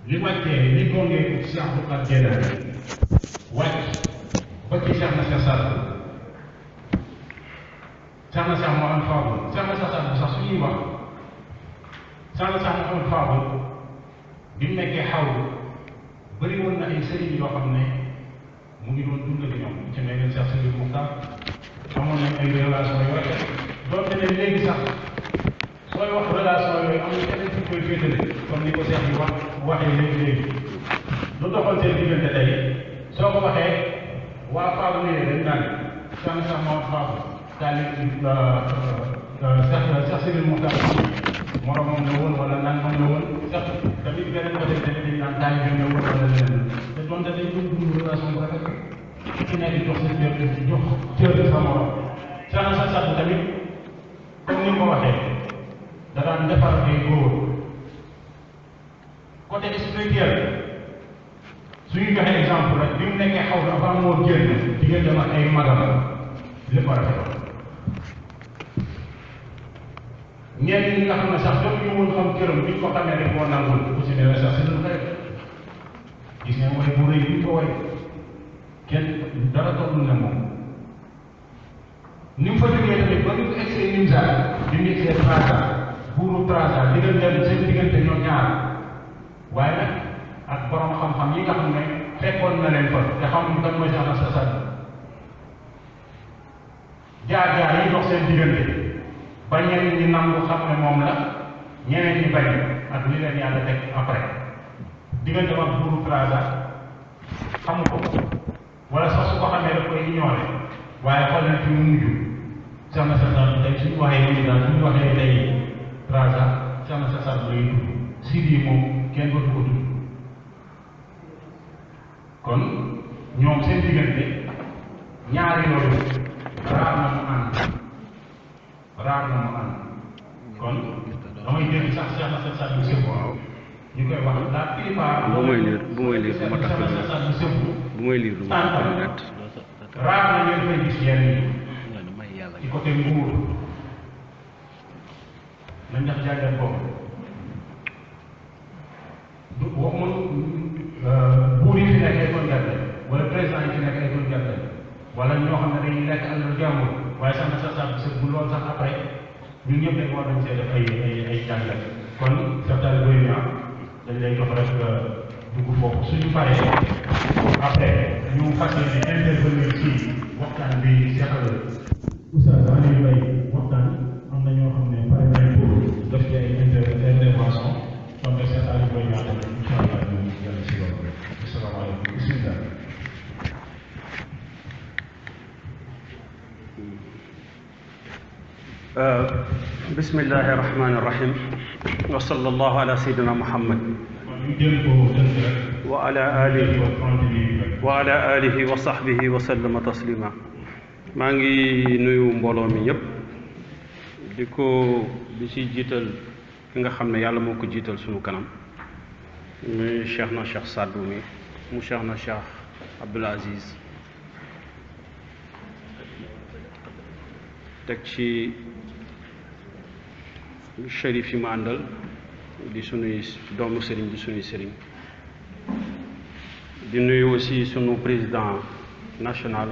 li wàccee li gongee ko Cheikh Abdou Khadre Jeylani wàcc ba ci Cheikh na Cheikh Sadou Cheikh na Cheikh Mouhamed Fadel Cheikh na Cheikh Sadou sax suñuy wax Cheikh na Cheikh Mouhamed Fadel bi mu nekkee xaw bëri woon na ay sëriñ yoo xam ne mu ngi doon dund ak ñoom ci mel ne Cheikh Sidi Moukhtar amoon nañ ay relation yu rafet doonte ne léegi sax sooy wax relation yooyu am na keneen fu koy féetale comme ni ko Cheikh bi waxee léegi lu doxal seen diggante tey soo ko waxee waa Fadel nii dañ naan Cheikh Cheikh Mouhamed Fadel daal Cheikh Sidi Moukhtar moromam la woon wala nangam la woon sax tamit beneen côté tamit dañ naan taalibeem la woon wala leneen te donte dañ doon dund relation bu rafet ci nekk jox sa cër sa morom Cheikh na Cheikh tamit comme ni nga ko waxee da daan defar ay góor côté spirituel suñu joxee exemple rek bi mu nekkee xaw na avant moo génn diggante ak ay magam lépp a rafet ñenn ñi nga xam ne sax doon ñu woon xam këram bi ñu ko xamee rek moo nangul ku si ne sax si lu xew gis nga mooy bu rëy bi ko way kenn dara tollul ne moom ni mu fa jógee tamit ba ñu ko egsee Nimza bi mu egsee Trarza buuru Trarza diggante seen diggante ñoom ñaar waaye nag ak borom xam-xam yi nga xam ne fekkoon na leen fa te xamuñ kan mooy Cheikh na Cheikh Sadou jaar-jaar yi dox seen diggante ba ñeneen ñi nangu xam ne moom la ñeneen ñi bañ ak li leen yàlla teg après diggante ak buuru Trarza xamu ko wala sax su ko xamee daf koy ignoré waaye xool na ci mu mujj Cheikh na Cheikh Sadou tey suñu waxee nii daal suñu waxee tey Trarza Cheikh na Cheikh Sadou lay tudd Sidi moom kenn dootu ko tudd kon ñoom seen diggante ñaari loolu raar na mu ànd kon damay dégg sax Cheikh na Cheikh Sadou sëpp ñu koy wax la plupart bu may liir bu may liir du ma tax net raar na ngeen koy gis yenn yi ci côté nguur nañ def jàngat boobu du waxuma buur yi fi nekk ay kon gerte wala président yi fi nekk ay kon gerte wala ñoo xam ne dañuy lekk alal jàmbur waaye sax na Cheikh Sadou sëpp bu loolu sax après ñun ñëpp dañ war nañ see def ay jàngat kon certains bëri na dañ lay jox rek dugg foofu suñu paree après ñu fas yéene intervenir ci waxtaan bi seqal Oustaz Aliou Mbaye waxtaan am na ñoo xam ne pare nañ pour def ci ay intervention kon nag Cheikh Aliou Mbaye ñaata incha allah ñu jàll si loolu asalaamaaleykum bismillah bismillahi rahmani rahim wa sallallahu ala sayyidina muhammad wa ala alihi wa sahbihi wa sallama taslima maa ngi nuyu mbooloo mi ñëpp di ci jiital ki nga xam ne yàlla moo ko jiital sunu kanam muy Cheikh na Cheikh Sadou mi mu Cheikh na Cheikh Abdoul Aziz teg ci chérif yi ma àndal di sunuy doomu sëriñ di sunuy sëriñ di nuyu aussi sunu président national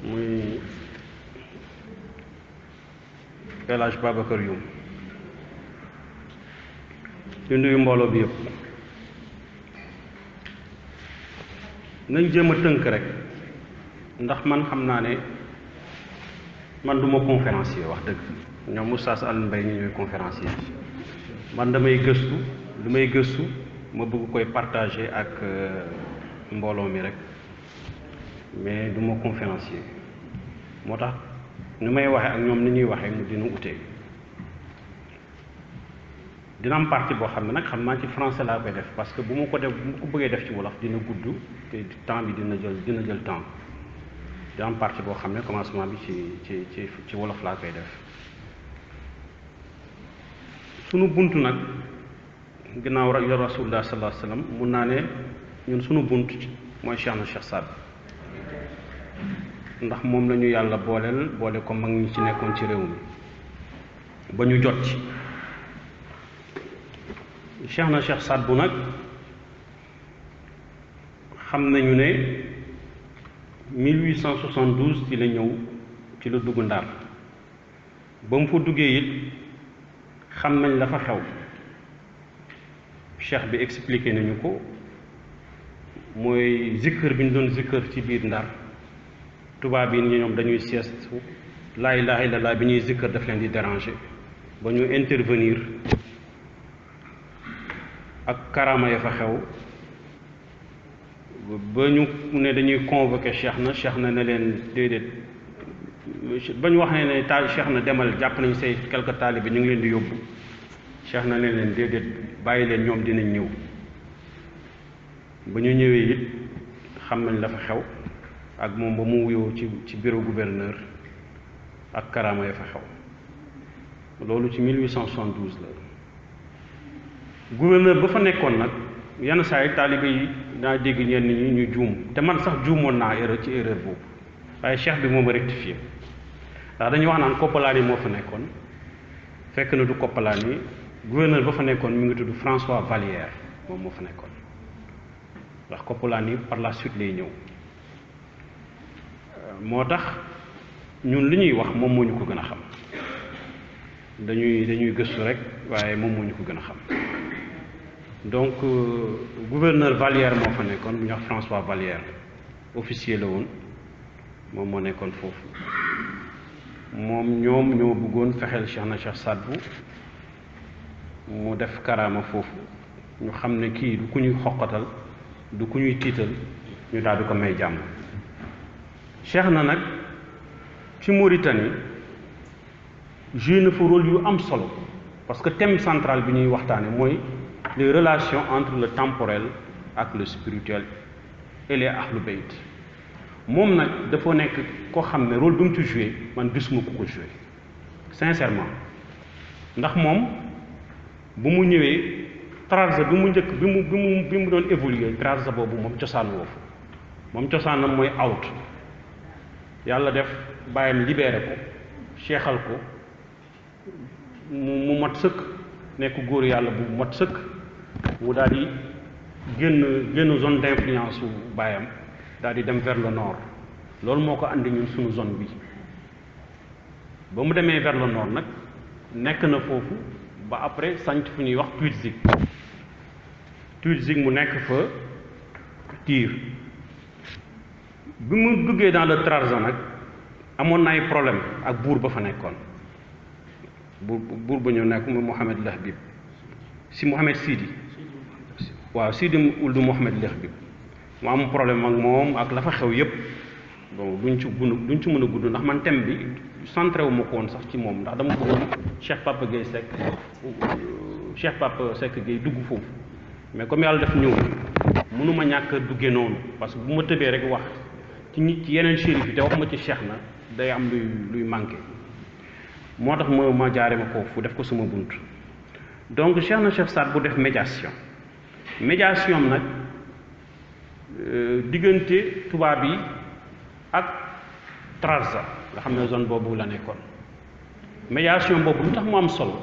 muy El Hadj Babacar Youm di nuyu mbooloo bi yëpp nañ jéem a tënk rek ndax man xam naa ne man du ma conférencier wax dëgg ñoom Oustaz Alioune Mbaye ñi ñooy conférencier man damay gëstu lu may gëstu ma bëgg koy partager ak mbooloo mi rek mais du ma conférencier moo tax ni may waxee ak ñoom ni ñuy waxee mu dina utee dina am partie boo xam ne nag xam naa ci français laa koy def parce que bu ma ko bëggee def ci wolof dina gudd te temps bi dina jël temps dina am partie boo xam ne commencement bi ci wolof laa koy def sunu bunt nag ginnaaw rasulullah sallallahu alayhi wasallam mun naa ne ñun sunu bunt mooy Cheikh na Cheikh Sadou ndax moom la ñu yàlla boole ko mag ñi ci nekkoon ci réew mi ba ñu jot ci Cheikh Saad Bou nag xam nañu ne 1872 ci la ñëw ci la dugg Ndar ba mu fa duggee it xam nañ la fa xew cheikh bi expliqué nañu ko mooy zikkër bi ñu doon zikkër ci biir Ndar tubaab yi ñoom dañuy sieste laa ilaaha illallaah bi ñuy zikkër daf leen di déranger ba ñu intervenir ak karama ya fa xew ba ñu ne dañuy convoquer cheikh na ne leen déedéet ba ñu wax ne cheikh na demal jàpp nañ say quelques taalibe ñu ngi leen di yóbbu cheikh na ne leen déedéet bàyyi leen ñoom dinañ ñëw ba ñu ñëwee it xam nañ la fa xew ak moom ba mu wuyoo ci bureau gouverneur ak karama ya fa xew loolu ci 1872 la gouverneur ba fa nekkoon nag yenn saa yi taalibe yi daa dégg ñenn ñi ñu juum te man sax juumoon naa ci erreur boobu waaye cheikh bi moo ma rectifié ndax dañuy wax naan Koppalaani moo fa nekkoon fekk na du Koppalaani gouverneur ba fa nekkoon mi ngi tudd François Vallière moom moo fa nekkoon ndax Koppalaani par la suite lay ñëw moo tax ñun li ñuy wax moom moo ñu ko gën a xam dañuy gëstu rek waaye moom moo ñu ko gën a xam donc gouverneur Vallière moo fa nekkoon bu ñuy wax François Vallière officier la woon moom moo nekkoon foofu moom ñoom ñoo bëggoon fexeel Cheikh Saad Bou mu def karaama foofu ñu xam ne kii du ku ñuy xoqatal du ku ñuy tiital ñu daal di ko may jàmm Cheikh na nag ci Mauritanie joué na fa rôle yu am solo parce que thème central bi ñuy waxtaane mooy les relations entre le temporel ak le spirituel et les ahlu bayt moom nag dafa nekk koo xam ne rôle bi mu ci joué man gisuma ku ko joué sincèrement ndax moom bu mu ñëwee trarza bi mu njëkk bi mu doon évoluer trarza boobu moom cosaan woofu moom cosaanam mooy out yàlla def bàyyam libéré ko seexal ko mu mat sëkk nekk góor yàlla bu mat sëkk mu daal di génn zone d'influence bu bàyyam daal di dem vers le nord loolu moo ko andi ñun suñu zone bi ba mu demee vers le nord nag nekk na foofu ba après sanc fu ñuy wax Tuitzig mu nekk fa Tyr bi mu duggee dans le Trarza nag amoon na ay problème ak buur ba fa nekkoon buur ba ñu nekk mu Mohamed Lahbib Mohamed Sidi waaw Sidi Ould Mohamed Lahbib mu am problème ak moom ak la fa xew yépp bon duñ ci mën a gudd ndax man thème bi centré wu ma ko woon sax ci moom ndax dama bëggoon Cheikh Papa Seck Gueye dugg foofu mais comme yàlla def ñëw mënuma ñàkk a duggee noonu parce que bu ma tëbee rek wax ci yeneen chérif yi te wax ma ci Cheikh na day am luy manqué moo tax ma jaare ma ko fu def ko sama bunt donc Cheikh Saad Bou def médiation nag diggante tubaab yi ak Trarza nga xam ne zone boobu la nekkoon médiation boobu lu tax mu am solo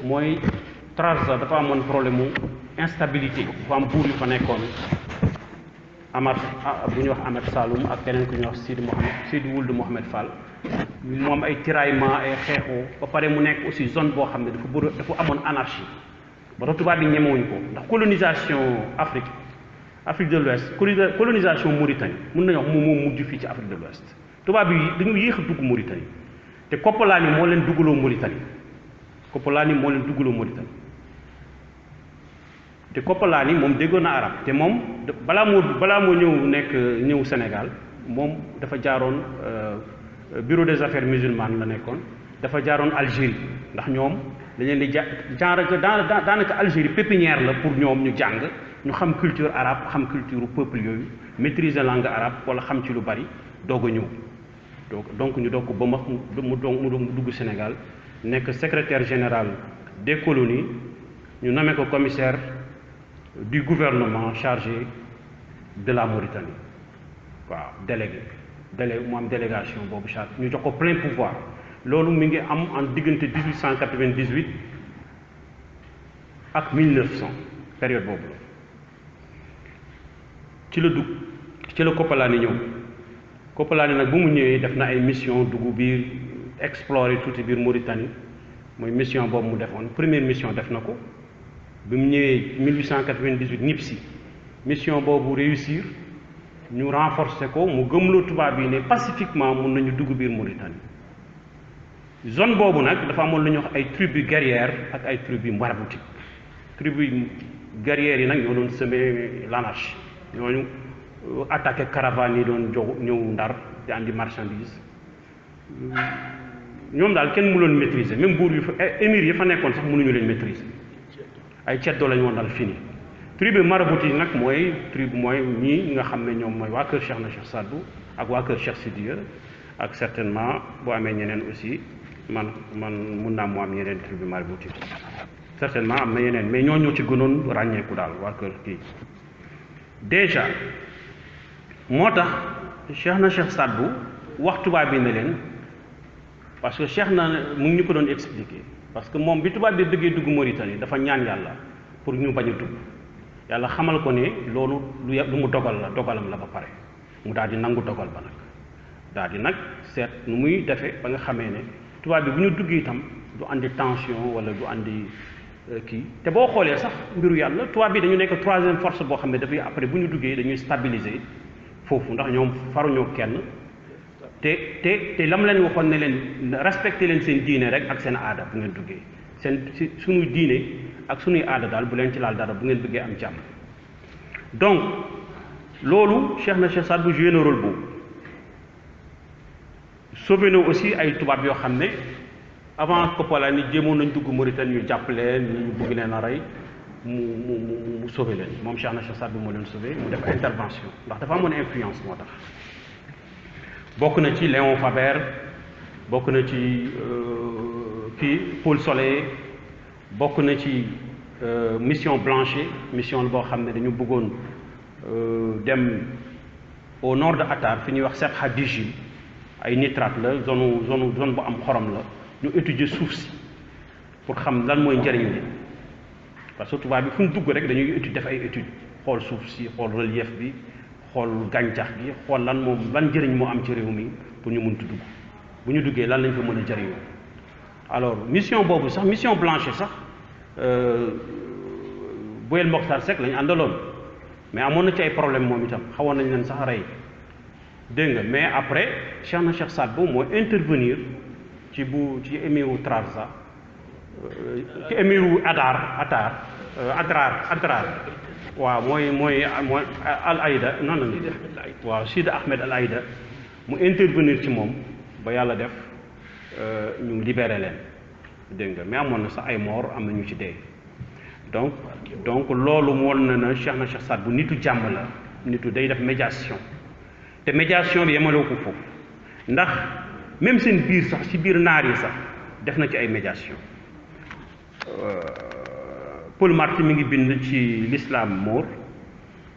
mooy Trarza dafa amoon problème mu instabilité dafa am buur yu fa nekkoon bu ñuy wax Ahmed Saloum ak keneen ku ñuy wax Sidi Ould Mohamed Fall moom ay tiraillement ay xeexoo ba pare mu nekk aussi zone boo xam ne dafa amoon anarchie ba tax tubaab bi ñemewuñ ko ndax colonisation Afrique de l'Ouest colonisation Mauritanie mën nañu wax moom mujj fii ci Afrique de l'Ouest tubaab yi dañu yéex a dugg Mauritanie te Koppalaani moo leen duggaloo Mauritanie te Koppalaani moom déggoon na arab te moom balaa moo ñëw Sénégal moom dafa jaaroon bureau des affaires musulmanes la nekkoon dafa jaaroon Algérie ndax ñoom dañ leen di daanaka Algérie pépinière la pour ñoom ñu jàng ñu xam culture arabe xam culture peuple yooyu maîtriser langue arabe wala xam ci lu bari doog a ñëw donc ñu doog ko ba mu dugg Sénégal nekk secrétaire général des colonies ñu nommé ko commissaire du gouvernement chargé de la Mauritanie waaw délégué mu am délégation boobu chargé ñu jox ko plein pouvoir loolu mi ngi am en diggante 1898 ak 1900 période boobu la ci la dugg ci la Koppalaani ñëw Koppalaani nag bu mu ñëwee def na ay mission dugg biir explorer tuuti biir Mauritanie mooy mission boobu mu defoon première mission def na ko bi mu ñëwee 1898 Nipsi mission boobu réussir ñu renforcer ko mu gëmloo tubaab yi ne pacifiquement mun nañu dugg biir Mauritanie zone boobu nag dafa amoon lu ñuy wax ay tribus guerrières ak ay tribus maraboutiques tribus guerrières yi nag ñoo doon semer l'anarchie ñooñu attaqué caravane yi doon jox ñëw Ndar di andi marchandise ñoom daal kenn mu loon maîtriser même buur yu fa émir yi fa nekkoon sax mënuñu leen maîtriser ay ceddoo la ñu woon daal fini tribu marabouti yi nag mooy tribu mooy ñii nga xam ne ñoom mooy waa kër Cheikh na Cheikh Sadbou ak waa kër Cheikh Sidiya ak certainement boo amee ñeneen aussi man mun naa mu am ñeneen tribu marabouti certainement am na yeneen mais ñoo ci gënoon ràññeeku daal waa kër kii déjà moo tax Cheikh na Cheikh Sadbou wax tubaab bi ne leen parce que Cheikh na mu ngi ñu ko doon expliquer parce que moom bi tubaab bi bëggee dugg Mauritanie dafa ñaan yàlla pour ñu bañ a dugg yàlla xamal ko ne loolu lu mu dogal la dogalam la ba pare mu daal di nangu dogal ba nag daal di nag seet nu muy defee ba nga xamee ne tubaab bi bu ñu duggee itam du andi tension wala du andi kii te boo xoolee sax mbiru yàlla tubaab bi dañu nekk troisième force boo xam ne dafay après bu ñu duggee dañuy stabiliser foofu ndax ñoom faruñoo kenn te lam leen waxoon ne leen respecté leen seen diine rek ak seen aada bu ngeen duggee seen si suñuy diine ak suñuy aada daal bu leen ci laal dara bu ngeen bëggee am jàmm donc loolu Cheikh na Cheikh Sadbou joué na rôle boobu sauvé na aussi ay tubaab yoo xam ne avant Koppalaani jéemoon nañ dugg Mauritanie ñu jàpp leen ñu bëgg leen a rey mu sauvé leen moom Cheikh na Cheikh Sadbou moo leen sauvé mu def intervention ndax dafa amoon influence moo tax bokk na ci Léon Faber bokk na ci kii Paul Soleil bokk na ci mission Blanchet mission boo xam ne dañu bëggoon dem au nord de Atar fi ñuy wax Sebha Hadijil ay nitrate la zone bu am xorom la ñu étudier suuf si pour xam lan mooy njëriñ li parce que tubaab bi fu ñu dugg rek dañuy étude def ay études xool suuf si xool relief bi xool gàncax gi xool lan njëriñ moo am ci réew mi pour ñu mënti dugg bu ñu duggee lan lañ fa mën a jëriñoo alors mission boobu sax mission Blanchet sax Boyel Mokhtar Seck lañu àndaloon mais amoon na ci ay problème moom itam xawoon nañ leen sax rey dégg nga mais après Cheikh na Cheikh Sadbou moo intervenir ci émiru Trarza ci émiru Adrar waaw mooy Al Aïda noonu la waaw Sidi Ahmed Al Aïda mu intervenir ci moom ba yàlla def ñu libéré leen dégg nga mais amoon na sax ay mort am na ñu ci dee donc loolu woon na Cheikh na Cheikh Sadbou nitu jàmm la nitu day def médiation te médiation bi yemaloo ko foofu ndax même seen biir sax ci biir naar yi sax def na ci ay médiation Paul Marty mi ngi bind ci l'islam mort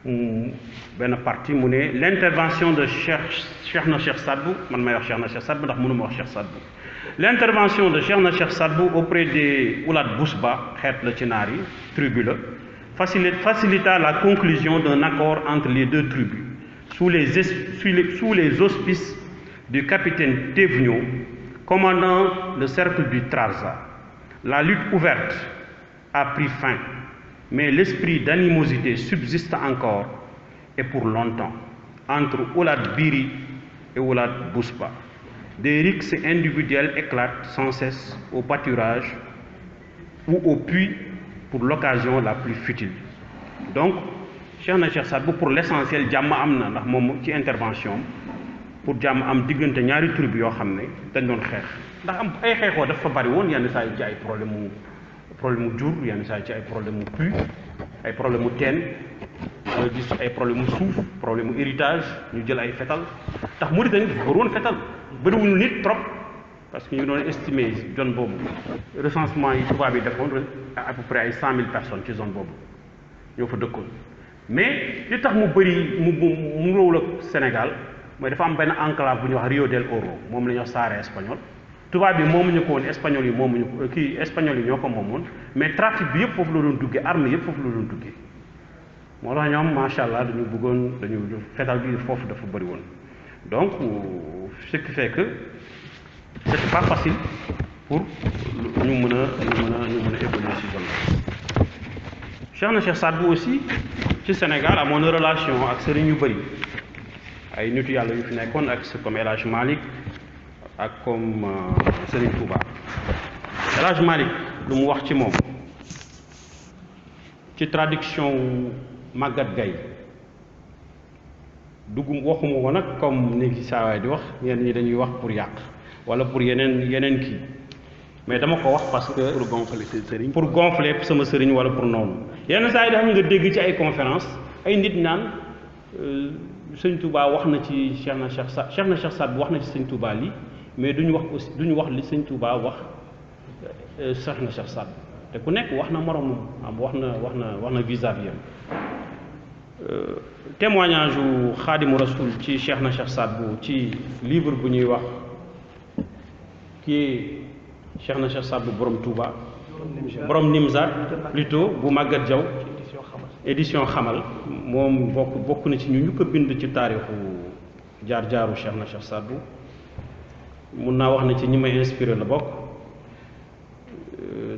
benn partie mu ne l'intervention de Cheikh na Cheikh Sadbou man may wax Cheikh na Cheikh Sadbou ndax mënuma wax Cheikh Sadbou l'intervention de Cheikh na Cheikh Sadbou auprès des Oulad Bousba xeet la ci naar yi tribu la facilita la conclusion d'un accord entre les deux tribus sous les auspices du capitaine Thévenot commandant le cercle du Trarza. La lutte ouverte a pris fin, mais l'esprit d'animosité subsiste encore et pour longtemps entre Oulad Biri et Oulad Bousba. Des rixes individuelles éclatent sans cesse au pâturage ou au puits pour l'occasion la plus futile. Donc Cheikh na Cheikh Sadbou pour l'essentiel jàmm am na ndax moom ci intervention pour jàmm am diggante ñaari tribu yoo xam ne dañ doon xeex ndax am ay xeexoo dafa bari woon yenn saa yi ci ay problème mu jur yenn saa yi ci ay problème mu puits ay problème mu teen nga gis ay problème mu suuf problème mu héritage ñu jël ay fetal tax Mauritanie dafa bëri woon fetal bëriwuñu nit trop parce que ñu doon estimer zone boobu recensement yi tubaab yi defoon à peu près ay 100 000 personnes ci zone boobu ñoo fa dëkkoon mais li tax mu bëri mu róowul ak Sénégal mooy dafa am benn enclave bu ñuy wax Rio del Oro moom la ñuy wax Sahara espagnol tubaab bi moomuñu ko woon espagnol yi moomuñu ko kii espagnol yi ñoo ko moomoon mais trafic bi yëpp foofu la doon duggee armes yëpp foofu la doon duggee moo tax ñoom macha allah dañu bëggoon dañu fetal bi foofu dafa bëri woon donc ce qui fait que c'était pas facile pour ñu mën a évoluer ci zone Cheikh na Cheikh Saad Bou aussi ci Sénégal amoon na relation ak sëriñ yu bëri ay nitu yàlla yu fi nekkoon ak comme El Hadj Malick ak comme Serigne Touba El Hadj Malick lu mu wax ci moom ci traduction wu Maguette Gaye waxuma ko nag comme ni saawaay di wax ñenn ñi dañuy wax pour yàq wala pour yeneen kii mais dama ko wax parce que pour gonfler seen sëriñ. pour gonfler sama sëriñ wala pour noonu yenn saa yi dafa nga dégg ci ay conférence ay nit naan sëñ Touba wax na ci Cheikh na Cheikh Saad Bou wax na ci sëñ Touba lii mais duñu wax aussi duñu wax li sëñ Touba wax Cheikh na Cheikh Saad Bou te ku nekk wax na moromam am wax na vis-à-vis témoignage u Xaadimu Rasul ci Cheikh na Cheikh Saad Bou ci livre bu ñuy wax kii Cheikh na Cheikh Saad Bou borom Touba borom Nimzaat plutôt bu Maguette Diaw édition xamal moom bokk na ci ñu ko bind ci taarixu jaar-jaaru Cheikh na Cheikh Saad Bou mun naa wax ne ci ñi may inspiré la bokk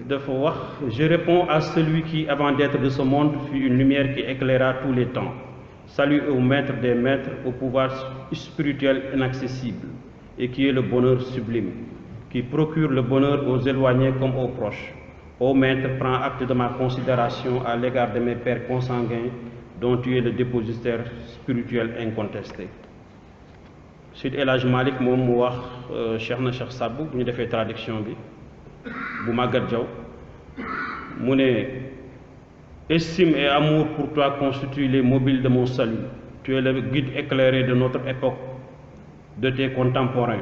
dafa wax je réponds à celui qui avant d'être de ce monde fut une lumière qui éclaira tous les temps. Salut au maître des maîtres, au pouvoir spirituel inaccessible et qui est le bonheur sublime, qui procure le bonheur aux éloignés comme aux proches. Ô maître, prends acte de ma considération à l'égard de mes pères consanguins dont tu es le dépositaire spirituel incontesté. Sud El Hadj Malick moom mu wax Cheikh na Cheikh Saad Bou bu ñu defee traduction bi bu Maguette Diaw mu ne estime et amour pour toi constituent les mobiles de mon salut. Tu es le guide éclairé de notre époque, de tes contemporains.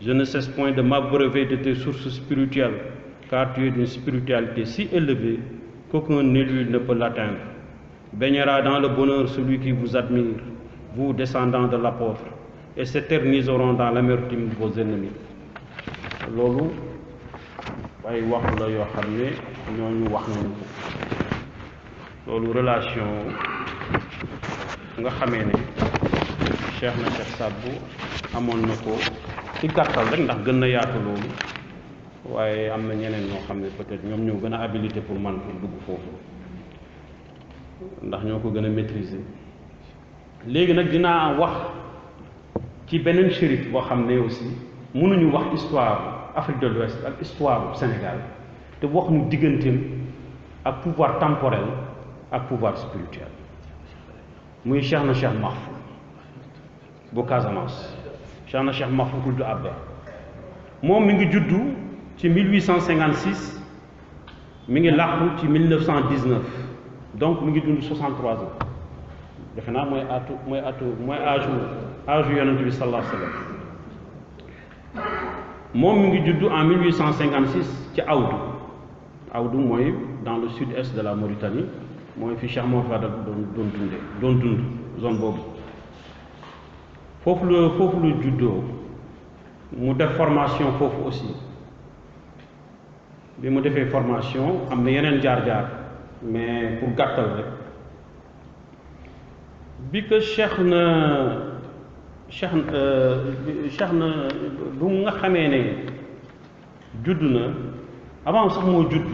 Je ne cesse point de m'abreuver de tes sources spirituelles, car tu es d'une spiritualité si élevée qu'aucun élu ne peut l'atteindre. Baignera dans le bonheur celui qui vous admire, vous descendants de l'apôtre, et s'éterniseront dans l'amertume vos ennemis. loolu ay wax la yoo xam ne ñooñu wax nañu ko loolu relation nga xamee ne Cheikh na Cheikh Saad Bou amoon na ko ci gàttal rek ndax gën na yaatu loolu waaye am na ñeneen ñoo xam ne peut-être ñoom ñoo gën a habilité pour man pour dugg foofu ndax ñoo ko gën a maîtriser léegi nag dinaa wax ci beneen chérif boo xam ne aussi mënuñu wax histoire Afrique de l'Ouest ak histoire Sénégal te wax ñu digganteem ak pouvoir temporel ak pouvoir spirituel muy Cheikh na Cheikh Mahfou bu Casamance Cheikh na Cheikh Mahfou Ould Abba moom mi ngi juddu ci 1856 mi ngi làqu ci 1919 donc mi ngi dund 63 ans defe naa mooy âge yonent bi sallallahu alayhi wa sallam moom mi ngi juddu en 1856 ci Awdu mooy dans le sud-est de la Mauritanie mooy fi Cheikh Mouhamed Fadal doon dund zone boobu foofu la juddoo mu def formation foofu aussi bi mu defee formation am na yeneen jaar-jaar mais pour gàttal rek bi que Cheikh na bu nga xamee ne judd na avant sax moo judd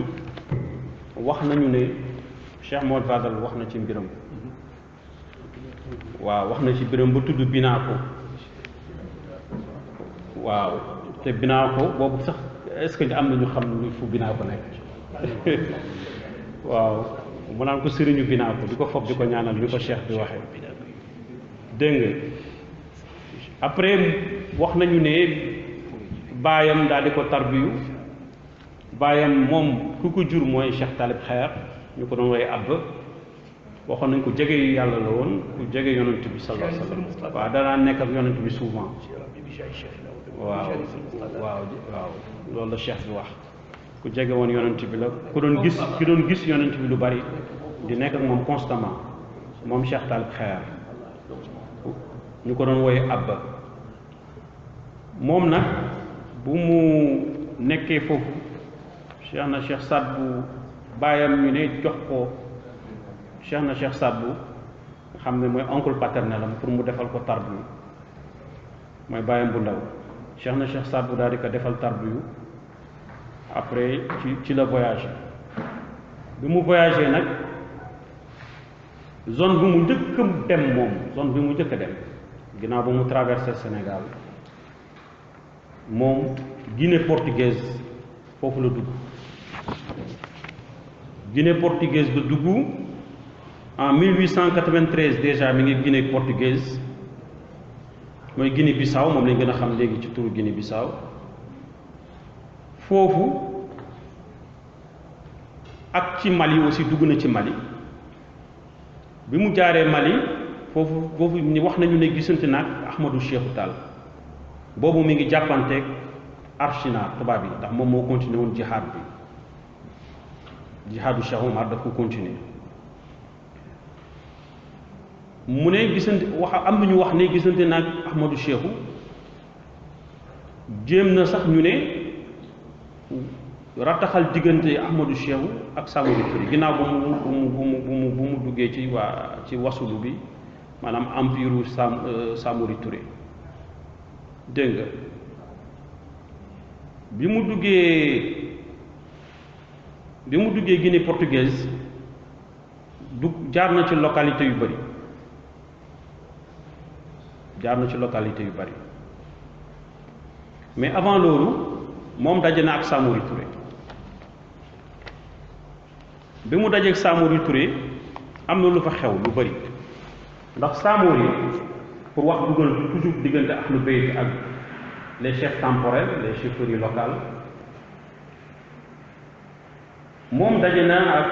wax nañu ne Cheikh Mouhamed Fadal wax na ci mbiram waaw wax na ci mbiram ba tudd Binaako waaw te Binaako boobu sax est-ce que am na ñu xam ni fu Binaako nekk waaw mu naan ko sëriñu Binaako di ko foog di ko ñaanal ni ko Cheikh bi waxee dégg nga après wax nañu ne baayam daal di ko tarbiyu baayam moom ku ko jur mooy Cheikh Talib Xeer ñu ko doon woy Abba waxoon nañ ko jege yàlla la woon ku jege yonent bi sallallahu alayhi wa sallam waaw danaa nekk ak yonent bi souvent waaw loolu la Cheikh bi wax ku jege woon yonent bi la ku doon gis yonent bi lu bari di nekk ak moom constamment moom Cheikh Talib Xeer ñu ko doon woy Abba moom nag bu mu nekkee foofu Cheikh na Cheikh Saad Bou baayam ñu ne jox ko Cheikh na Cheikh Saad Bou nga xam ne mooy oncle paternel am pour mu defal ko tarbiyu mooy baayam bu ndaw Cheikh na Cheikh Saad Bou daal di ko defal tarbiyu après ci la voyagé bi mu voyagé nag zone bi mu njëkk a dem moom zone bi mu njëkk a dem ginnaaw ba mu traversé Sénégal moom Guinée portugaise foofu la dugg Guinée portugaise la dugg en 1893 déjà mi ngi Guinée portugaise mooy Guinée Bissau moom lañ gën a xam léegi ci turu Guinée Bissau foofu ak ci Mali aussi dugg na ci Mali bi mu jaaree Mali foofu wax nañu ne gisante naag Ahmadou Cheikhou Tall boobu mi ngi jàppanteeg Archina tubaab yi ndax moom moo continué woon jihaad bi jihaadu Cheikh Omar daf ko continuer mu ne gisante am na ñu wax ne gisante naag Ahmadou Cheikhou jéem na sax ñu ne rattaxal diggante Ahmadou Cheikhou ak Samori Touré ginnaaw bu mu duggee ci wasulu bi maanaam empire Samori Touré dégg nga bi mu duggee Guinée portugaise jaar na ci localité yu bari mais avant loolu moom daje na ak Samori Touré bi mu dajeeg Samori Touré am na lu fa xew lu bari ndax Samori pour wax dugal toujours diggante Ahlul Bayt ak les chefs temporels les chefferies locales moom daje na ak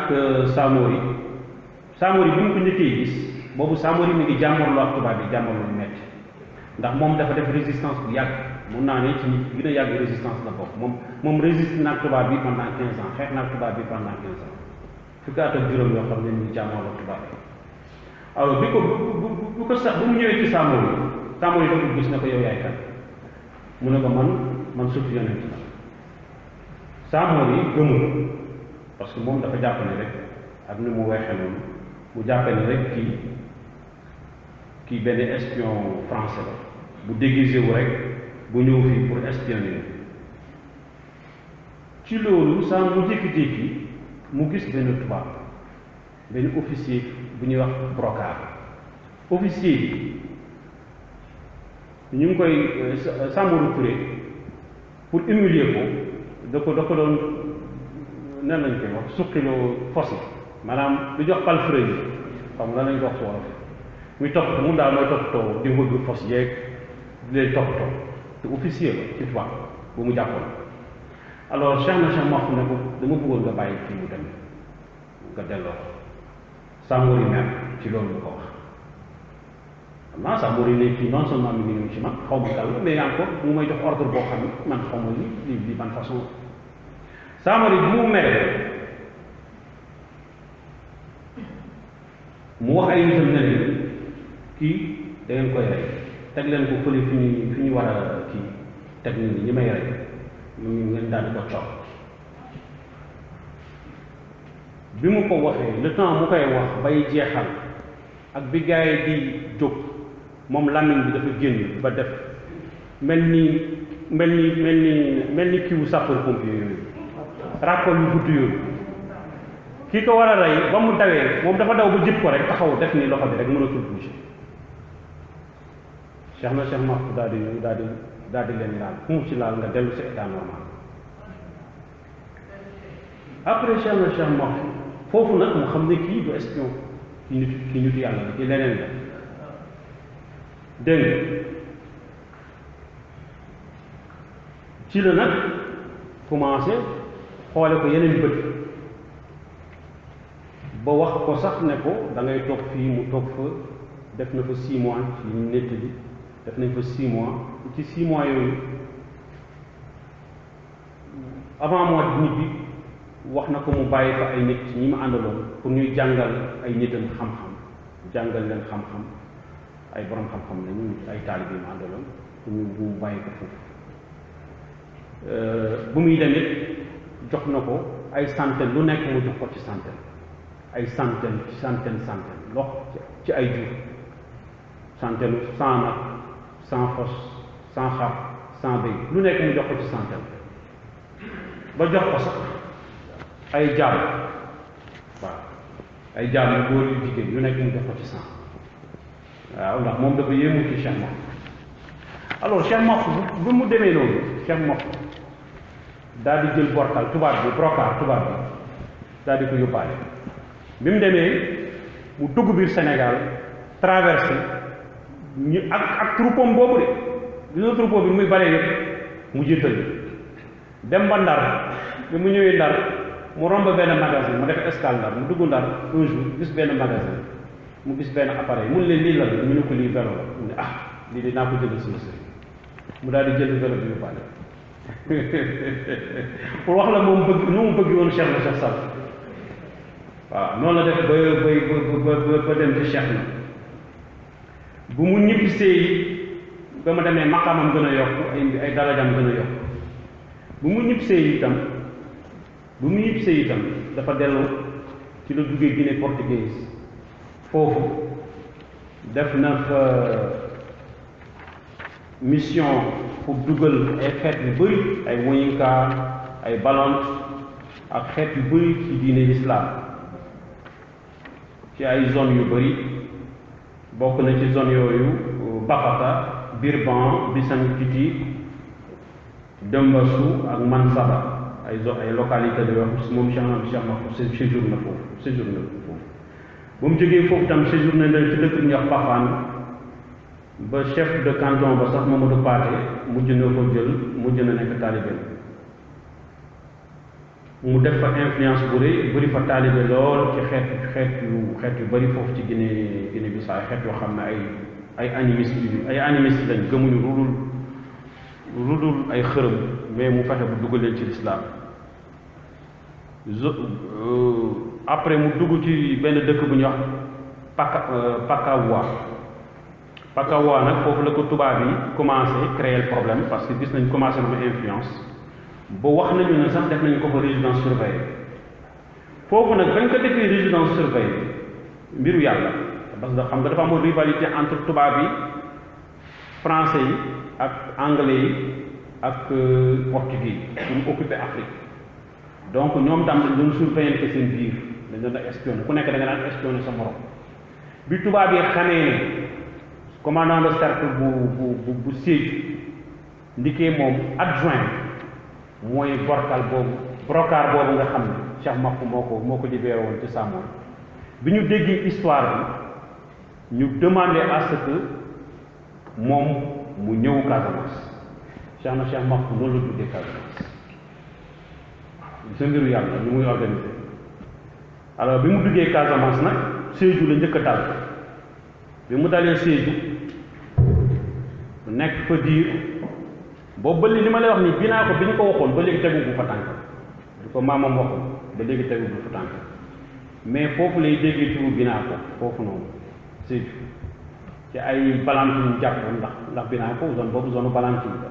Samori bi mu ko njëkkee gis boobu Samori mi ngi jàmmarloo ak tubaab yi jàmmarloo lu metti ndax moom dafa def résistance bu yàgg mun naa ne ci ñi gën a yàgg résistance la bokk moom résiste na ak tubaab bi pendant 15 ans xeex na ak tubaab bi pendant 15 ans fukki at ak juróom yoo xam ne ñu jàmmarloo ak tubaab bi alors bu mu ñëwee ci Samori da ko gis ne ko yow yaay kan mu ne ko man surtout yonent la Samori gëmul parce que moom dafa jàpp ne rek ak ni mu weexee noonu mu jàppee ne rek kii benn espion français la bu déguisé wu rek bu ñëw fii pour espionner ci loolu saa mu jékki-jékki mu gis benn tubaab benn officier bu ñuy wax Brocard officier bi ñu ngi koy Samori Touré pour humilier ko da ko doon nan lañ koy wax suqiloo fos yi maanaam du jox palefreux yi xam nga lañ ko wax si wolof muy toppatoo mun daal mooy toppatoo di wëgg fos yeeg di leen toppatoo te officier la ci tubaab bu mu jàppoon alors Cheikh na Cheikh Mahf ne ko dama bëggoon nga bàyyi kii mu dem nga delloo Samori mer ci loolu lu ko wax xam naa Samori ne kii non seulement mi ngi ñëw ci man xaw ma kàll mais encore mu may jox ordre boo xam ne man xaw ma li ban façon Samori bi mu meree mu wax ay nitam ne leen kii da ngeen koy rey teg leen ko fële fi ñu war a kii teg nit ñi may rey ñu ngeen daal di ko coow bi mu ko waxee le temps mu koy wax bay jeexal ak bi gars yi di jóg moom làmmiñ bi dafa génn ba def mel ni kiiwu sapeur pompier yooyu rapport yu gudd yooyu kii ko war a rey ba mu dawee moom dafa daw ba jëpp ko rek taxaw def ni loxo bi rek mënatul bouger Cheikh na Cheikh Mahf daal di leen laal fu mu ci laal nga dellu sa état normal après Cheikh na Cheikh Mahf foofu nag mu xam ne kii du espion ki nitu yàlla la ci leneen la dégg ci la nag commencé xoole ko yeneen bët ba wax ko sax ne ko da ngay toog fii mu toog fa def na fa 6 mois ci ñu nettali def nañ fa 6 mois ci 6 mois yooyu avant mois di ñibbi wax na ko mu bàyyi fa ay nit ñi ma àndaloon pour ñuy jàngal ay nitam xam-xam jàngal leen xam-xam ay borom xam-xam lañu ay taalibe yi ma àndaloon pour ñu mu bàyyi ko foofu bu muy demit jox na ko ay centaine lu nekk mu jox ko ci centaine ay centaine ci centaine lox ci ay jur centaine 100 nag 100 fos 100 xar 100 béy lu nekk mu jox ko ci centaine ba jox ko sax ay jaam waaw ay jaam yu góor yu jigéen lu nekk mu jox ko ci 100 waaw ndax moom dafa yéemu ci Cheikh Mahfou alors Cheikh Mahfou bu mu demee noonu Cheikh Mahfou daal di jël bortal tubaab bi brocart tubaab bi daal di ko yóbbaale bi mu demee mu dugg biir Sénégal traversé ñu ak troupeau boobu de gis nga troupeau bi muy bare yëpp mu jiital dem ba Ndar bi mu ñëwee Ndar mu romb benn magasin mu def escale Ndar mu dugg Ndar un jour gis benn magasin mu gis benn appareil mun leen lii la ñu ne ko lii vélo la mu ne lii de naa ko jënd sama sëriñ mu daal di jël vélo bi yóbbaale pour wax la moom bëgg nu mu bëgg woon Cheikh na Cheikh Sall waaw noonu la def ba dem ci Cheikh na bu mu ñibbisee ba ma demee maqaamam gën a yokk ay darajam gën a yokk bu mu ñibbisee itam dafa dellu ci la duggee Guinée portugaise foofu def na fa mission pour dugal ay xeet yu bëri ay woyinka ay balante ak xeet yu bëri ci diine l'islam ci ay zone yu bëri bokk na ci zone yooyu Bafata Birban Bisankiti Dembassou ak Mansaba ay localité de wax moom Cheikh Mahfou séjour na foofu ba mu jógee foofu tam séjour na leen ci dëkk ñuy wax Bafane ba chef de canton ba sax Mamadou Pathé mujj na ko jël mujj na nekk taalibe mu def fa influence bu rëy bëri fa taalibe lool ci xeet yu bëri foofu ci Guinée Bissau ay xeet yoo xam ne ay animiste lañ gëmuñu lu dul ay xërëm mais mu fexe bu dugg leen ci l'islam après mu dugg ci benn dëkk bu ñuy wax Pakawa nag foofu la ko tubaab yi commencé créer problème parce que gis nañ commencé na ma influence ba wax nañu ne sax def nañ ko fa résidence surveillée foofu nag bañ ko defee résidence surveillée mbiru yàlla parce que xam nga dafa amoon rivalité entre tubaab yi français yi ak anglais yi ak portugais yi pour mu occuper Afrique donc ñoom tam dañ doon surveiller que seen biir dañ doon espionner ku nekk da nga daan espionner sa morom bi tubaab yi xamee ne commandant de cercle bu Sédhiou ndikee moom adjoint mooy brocart boobu nga xam ne Cheikh Mahfou moo ko libéré woon ci Samoa bi ñu déggee histoire bi ñu demandé à ce que moom mu ñëw Casamance Cheikh Mahfou noonu la tuddee Casamance sa mbiru yàlla ñu muy organisé alors bi mu duggee Casamance nag Sédhiou la njëkk a dal bi mu dalee Sédhiou nekk fa diir boobu ba li ma lay wax ni binaa ko bi ñu ko waxoon ba léegi tegu bu fa tànk di ko maamam waxoon ba léegi tegu bu fa tànk mais foofu lay déggee turu binaa ko foofu noonu Sédhiou ci ay balante yu jàppoon ndax binaa ko zone boobu zone balante la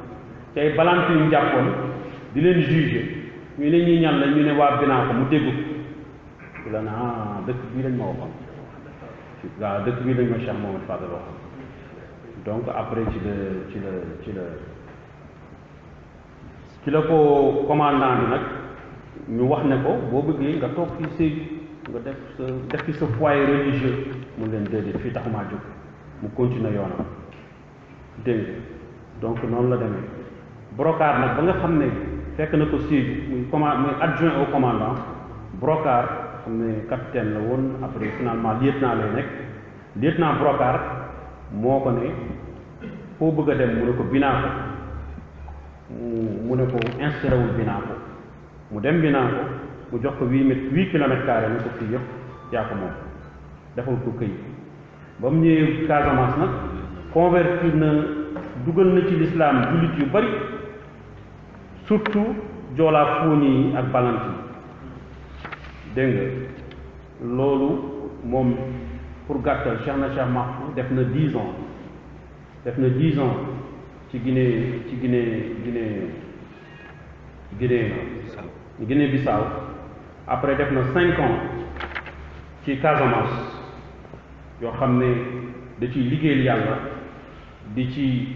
ci ay balante yu jàppoon di leen juger ñu ne ñi ñan la ñu ne waa binaa ko mu déggu di la na dëkk bii lañ ma waxoon waaw dëkk bii lañ ma Cheikh Mohamed Fadel waxoon donc après ci la ko commandant bi nag ñu wax ne ko boo bëggee nga toog fii Sédhiou nga def fi sa foyer religieux mu leen déedéet fii taxumaa jóg mu continuer yoonam dégg donc noonu la demee brocart nag ba nga xam ne fekk na ko Sédhiou muy adjoint au commandant brocart xam ne capitaine la woon après finalement lieutenant lay nekk lieutenant brocart moo ko ne foo bëgg a dem mu ne ko binaa ko mu ne ko installé wul binaa ko mu dem binaa ko mu jox ko 8 kilomètres carrés ne ko fii yëpp yaa ko moom defal ko këy ba mu ñëwee Casamance nag convertir na dugal na ci l'islam jullit yu bari surtout joolaa fóoni yi ak balant yi dégg nga loolu moom pour gàttal Cheikh Mahfou def na 10 ans ci Guinée Guinée-Bissau après def na 5 ans ci Casamance yoo xam ne da ciy liggéeyal yàlla di ci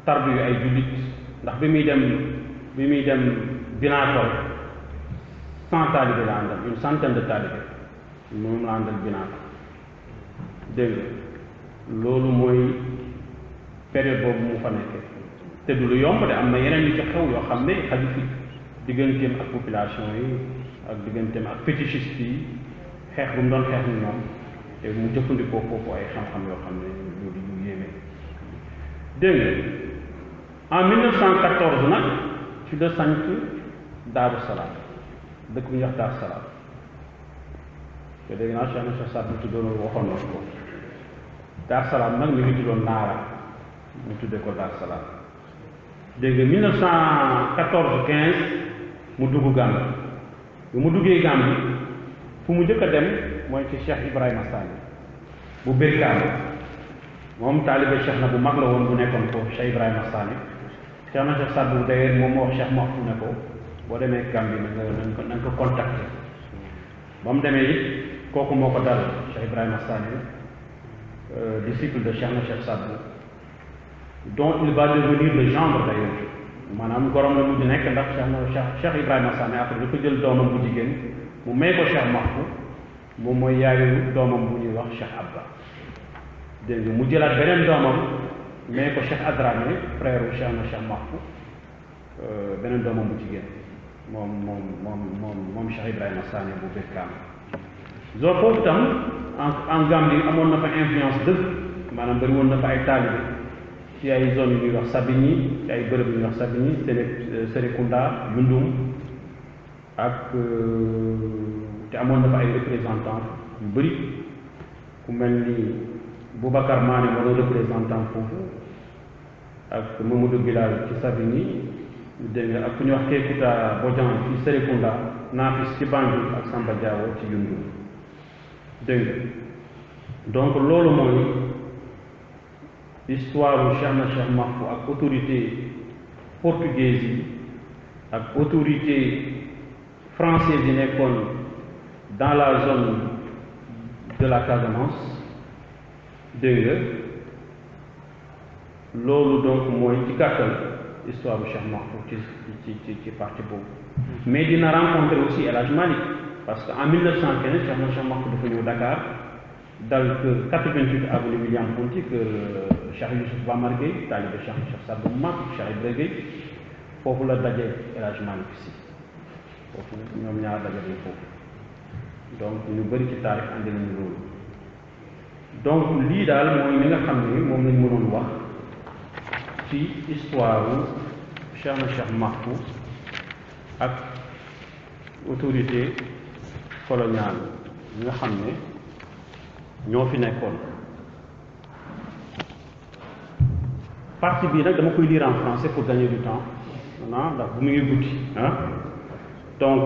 tardu yu ay jullit ndax bi muy dem Binator 100 taalibe la àndal, une centaine de taalibe moom la àndal Binator dégg nga loolu mooy période boobu mu fa nekkee te du lu yomb de am na yeneen yu ci xew yoo xam ne xaju fi digganteem ak population yi ak digganteem ak fétichiste yi xeex bu mu doon xeex ni ñoom te mu jëfandikoo foofu ay xam-xam yoo xam ne loolu yu yéeme dégg nga en 1914 nag ci la sanc Daaru Salaam dëkk bu ñuy wax Daaru Salaam te dégg naa Cheikh na Cheikh Saad bu tuddoon waxoon na ko Daaru Salaam nag mi ngi tuddoon Naara mu tuddee ko Daaru Salaam dégg nga 1914-15 mu dugg Gambie bi mu duggee Gambie fu mu njëkk a dem mooy ci Cheikh Ibrahima Sani bu Birkaam moom taalibe Cheikh na bu mag la woon bu nekkoon foofu Cheikh Ibrahima Sani Cheikh na Cheikh Saad bu d'ailleurs moom moo wax Cheikh Mahfou ne ko boo demee Gambie na nga ko contacter ba mu demee it kooku moo ko dal Cheikh Ibrahima Sani disciple de Cheikh na Cheikh Saad bu dont il va devenir le gendre d'ailleurs maanaam gorom la mujj nekk ndax Cheikh Ibrahima Sani après da ko jël doomam bu jigéen mu may ko Cheikh Mahfou moom mooy yaayu doomam bu ñuy wax Cheikh Abba dégg nga mu jëlaat beneen doomam may ko Cheikh Adramé frère u Cheikh na Cheikh Mahfou beneen doomam bu jigéen moom Cheikh Ibrahima Sani bu Birkaam zo foofu tam en Gambie amoon na fa influence dëgg maanaam bëri woon na fa ay taalibe ci ay zones yu ñuy wax Sabini ci ay bërëb yu ñuy wax Sabini Serekunda Yundum ak te amoon na fa ay représentants yu bëri ku mel ni Boubacar Mané moo doon représentant foofu ak Mamadou Bilal ci Sabini dégg nga ak ku ñuy wax Kékouta Bodian ci Serekunda Nafis ci Banjul ak Samba Diawo ci Yundum dégg nga donc loolu mooy histoire Cheikh na Cheikh Mahfou ak autorité portugaise yi ak autorité française yi nekkoon dans la zone de la Casamance dégg nga loolu donc mooy ci gàttal histoire bu Cheikh Mahfou ci partie boobu mais dina rencontrer aussi El Hadj Malick parce que en 1915 Cheikh na Cheikh Mahfou dafa ñëw Dakar dal kër 88 avenue William Ponty kër Cheikh Youssouf Bamar Gueye taalibe Cheikh Saad bu mag Cheikh Ibrahima Gueye foofu la daje El Hadj Malick Sy foofu ñoom ñaar daje foofu donc ñu bëri ci taarix andi nañu loolu donc lii daal mooy li nga xam ne moom lañ mënoon wax ci histoire Cheikh na Cheikh Mahfou ak autorité coloniale yi nga xam ne ñoo fi nekkoon partie bii nag dama koy lire en français pour gagner du temps ndax bu mu ngi guddi donc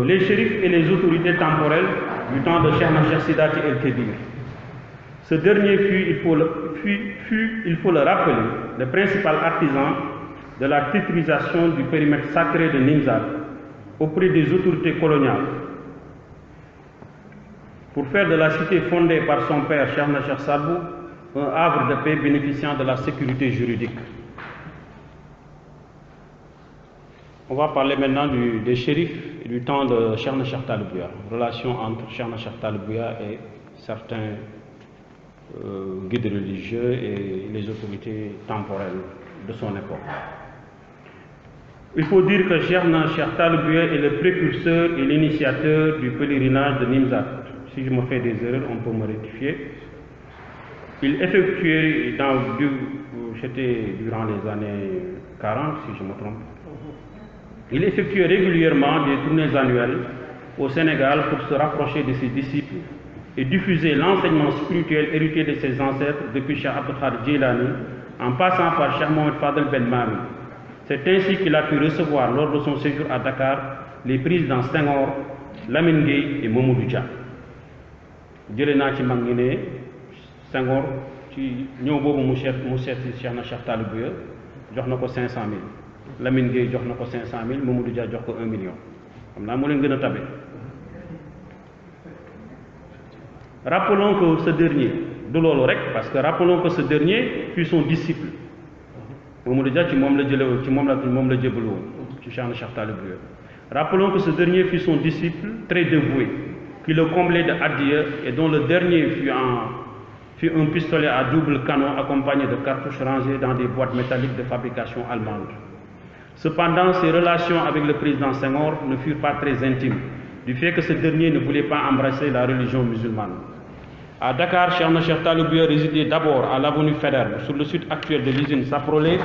les chérifs et les autorités temporelles du temps de Cheikh na Cheikh Sidati El Kébir. Ce dernier fut, il faut le rappeler, le principal artisan de la titrisation du périmètre sacré de Nimzat auprès des autorités coloniales pour faire de la cité fondée par son père Cheikh na Cheikh Saad bu un havre de paix bénéficiant de la sécurité juridique. On va parler maintenant des shérifs et du temps de Cheikh na Cheikh Talibou Bouya, relation entre Cheikh na Cheikh Talibou Bouya et certains guides religieux et les autorités temporelles de son époque. Il faut dire que Cheikh na Cheikh Talibou Bouya est le précurseur et l'initiateur du pèlerinage de Nimzat. Si je me fais des erreurs, on peut me rectifier. Il effectuait, c'était durant les années 40, si je me trompe, il effectuait régulièrement des tournées annuelles au Sénégal pour se rapprocher de ses disciples et diffuser l'enseignement spirituel hérité de ses ancêtres depuis Cheikh Abdul Qadir Jilani en passant par Cheikh Mohamed Fadel Ben Mami. C'est ainsi qu'il a pu recevoir lors de son séjour à Dakar les présidents Senghor, Lamine Gueye et Mamadou Dia. jëlee naa ci mag ñi ne Senghor ci ñëw boobu mu seet Cheikh na Cheikh Talibou Bouya jox na ko 500 000 Lamine Gueye jox na ko 500 000 Mamadou Dia jox ko 1 million xam naa moo leen gën a tabe. Rappelons que ce dernier de loolu rek parce que rappelons que ce dernier fut son disciple Mamadou Dia ci moom la jëlee ci moom la jébbalu woon ci Cheikh Talibou Gueye. Rappelons que ce dernier fut son disciple très dévoué qui le comblait de hadiya et dont le dernier fut un pistolet à double canon accompagné de cartouches rangées dans des boîtes métalliques de fabrication allemande. Cependant, ses relations avec le président Senghor ne furent pas très intimes, du fait que ce dernier ne voulait pas embrasser la religion musulmane. À Dakar, Cheikh Talibou Gueye résidait d'abord à l'avenue Faidherbe, sur le site actuel de l'usine Saprolé,